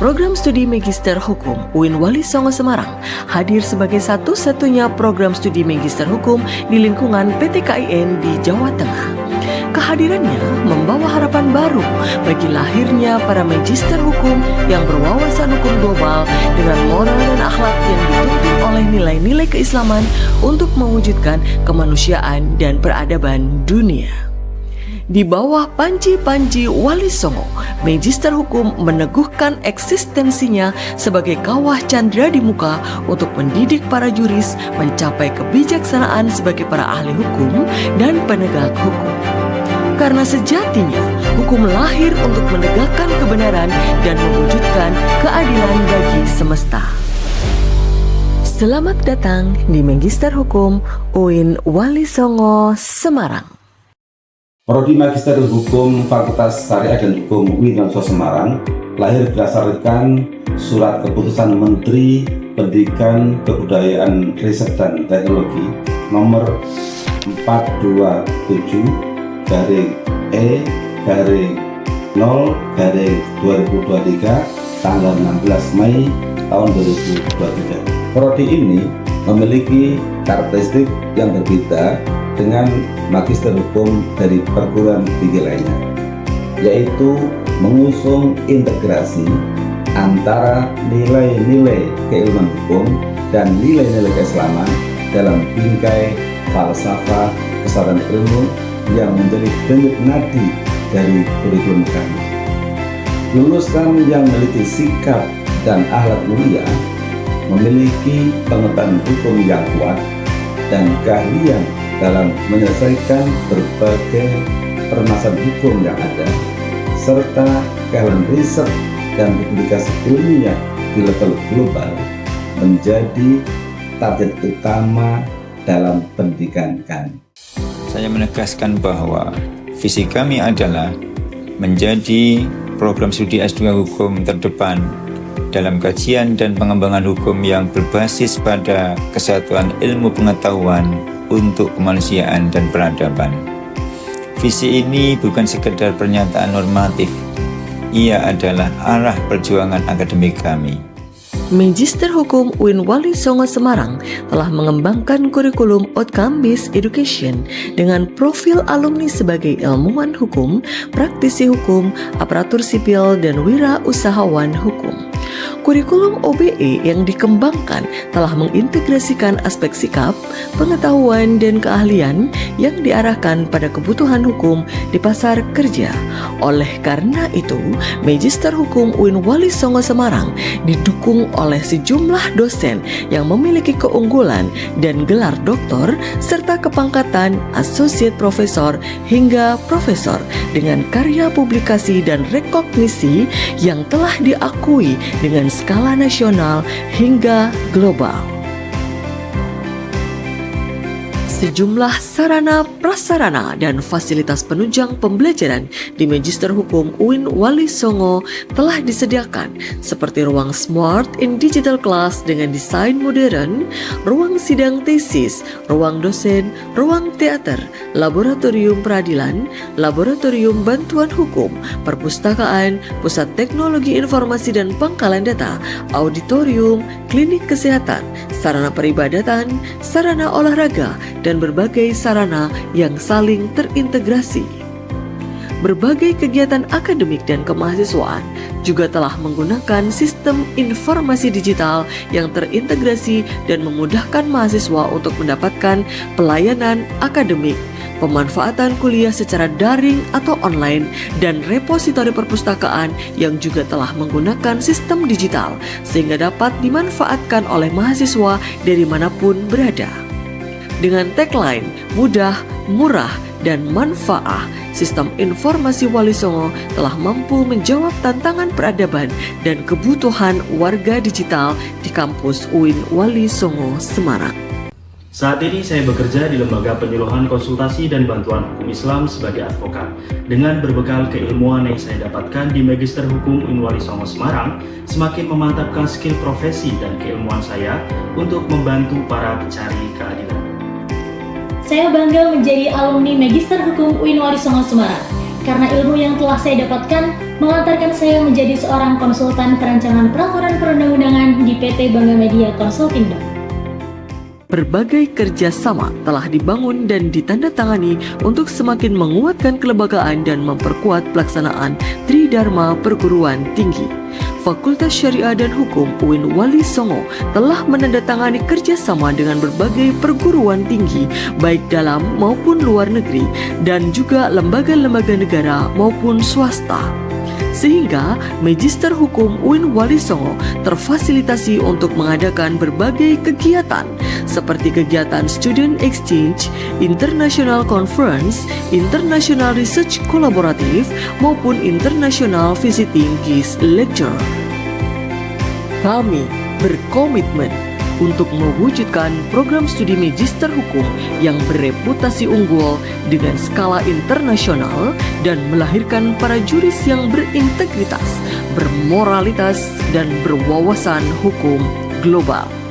Program Studi Magister Hukum UIN Wali Songo Semarang hadir sebagai satu-satunya program studi Magister Hukum di lingkungan PT KIN di Jawa Tengah. Kehadirannya membawa harapan baru bagi lahirnya para magister hukum yang berwawasan hukum global dengan moral dan akhlak yang dituntun oleh nilai-nilai keislaman untuk mewujudkan kemanusiaan dan peradaban dunia. Di bawah panji-panji Wali Songo, Magister Hukum meneguhkan eksistensinya sebagai kawah candra di muka untuk mendidik para juris mencapai kebijaksanaan sebagai para ahli hukum dan penegak hukum. Karena sejatinya, hukum lahir untuk menegakkan kebenaran dan mewujudkan keadilan bagi semesta. Selamat datang di Magister Hukum UIN Wali Songo Semarang. Prodi Magister Hukum Fakultas Syariah dan Hukum UIN Wali Songo Semarang lahir berdasarkan Surat Keputusan Menteri Pendidikan, Kebudayaan, Riset dan Teknologi nomor 427/E/0/2023 tanggal 16 Mei tahun 2023. Prodi ini memiliki karakteristik yang berbeda dengan magister hukum dari perguruan tinggi lainnya, yaitu mengusung integrasi antara nilai-nilai keilmuan hukum dan nilai-nilai keislaman dalam bingkai falsafah kesadaran ilmu yang menjadi denyut nadi dari kurikulum kami. Lulusan yang memiliki sikap dan akhlak mulia, memiliki pengetahuan hukum yang kuat dan keahlian dalam menyelesaikan berbagai permasalahan hukum yang ada, serta keahlian riset dan publikasi ilmiah di level global menjadi target utama dalam pendidikan kami. Saya menegaskan bahwa visi kami adalah menjadi program studi S2 Hukum terdepan dalam kajian dan pengembangan hukum yang berbasis pada kesatuan ilmu pengetahuan untuk kemanusiaan dan peradaban. Visi ini bukan sekedar pernyataan normatif, ia adalah arah perjuangan akademik kami. Magister Hukum UIN Wali Songo Semarang telah mengembangkan kurikulum Outcome-Based Education dengan profil alumni sebagai ilmuwan hukum, praktisi hukum, aparatur sipil, dan wirausahawan hukum. Kurikulum OBE yang dikembangkan telah mengintegrasikan aspek sikap, pengetahuan, dan keahlian yang diarahkan pada kebutuhan hukum di pasar kerja. Oleh karena itu, Magister Hukum UIN Wali Songo Semarang didukung oleh sejumlah dosen yang memiliki keunggulan dan gelar doktor serta kepangkatan associate profesor hingga profesor dengan karya publikasi dan rekognisi yang telah diakui dengan skala nasional hingga global. Sejumlah sarana, prasarana, dan fasilitas penunjang pembelajaran di Magister Hukum UIN Wali Songo telah disediakan seperti ruang Smart in Digital Class dengan desain modern, ruang sidang tesis, ruang dosen, ruang teater, laboratorium peradilan, laboratorium bantuan hukum, perpustakaan, pusat teknologi informasi dan pangkalan data, auditorium, klinik kesehatan, sarana peribadatan, sarana olahraga, dan berbagai sarana yang saling terintegrasi. Berbagai kegiatan akademik dan kemahasiswaan juga telah menggunakan sistem informasi digital yang terintegrasi dan memudahkan mahasiswa untuk mendapatkan pelayanan akademik, pemanfaatan kuliah secara daring atau online, dan repositori perpustakaan yang juga telah menggunakan sistem digital sehingga dapat dimanfaatkan oleh mahasiswa dari manapun berada. Dengan tagline mudah, murah, dan manfaat, sistem informasi Wali Songo telah mampu menjawab tantangan peradaban dan kebutuhan warga digital di kampus UIN Wali Songo Semarang. Saat ini saya bekerja di Lembaga Penyuluhan Konsultasi dan Bantuan Hukum Islam sebagai advokat. Dengan berbekal keilmuan yang saya dapatkan di Magister Hukum UIN Wali Songo Semarang, semakin memantapkan skill profesi dan keilmuan saya untuk membantu para pencari keadilan. Saya bangga menjadi alumni Magister Hukum UIN Wali Songo Semarang karena ilmu yang telah saya dapatkan mengantarkan saya menjadi seorang konsultan perancangan peraturan perundang-undangan di PT Bangga Media Consulting. Berbagai kerjasama telah dibangun dan ditandatangani untuk semakin menguatkan kelembagaan dan memperkuat pelaksanaan Tridharma Perguruan Tinggi. Fakultas Syariah dan Hukum UIN Wali Songo telah menandatangani kerjasama dengan berbagai perguruan tinggi baik dalam maupun luar negeri dan juga lembaga-lembaga negara maupun swasta. Sehingga Magister Hukum UIN Wali Songo terfasilitasi untuk mengadakan berbagai kegiatan seperti kegiatan Student Exchange, International Conference, International Research Kolaboratif, maupun International Visiting Guest Lecture. Kami berkomitmen untuk mewujudkan program studi Magister Hukum yang bereputasi unggul dengan skala internasional dan melahirkan para juris yang berintegritas, bermoralitas, dan berwawasan hukum global.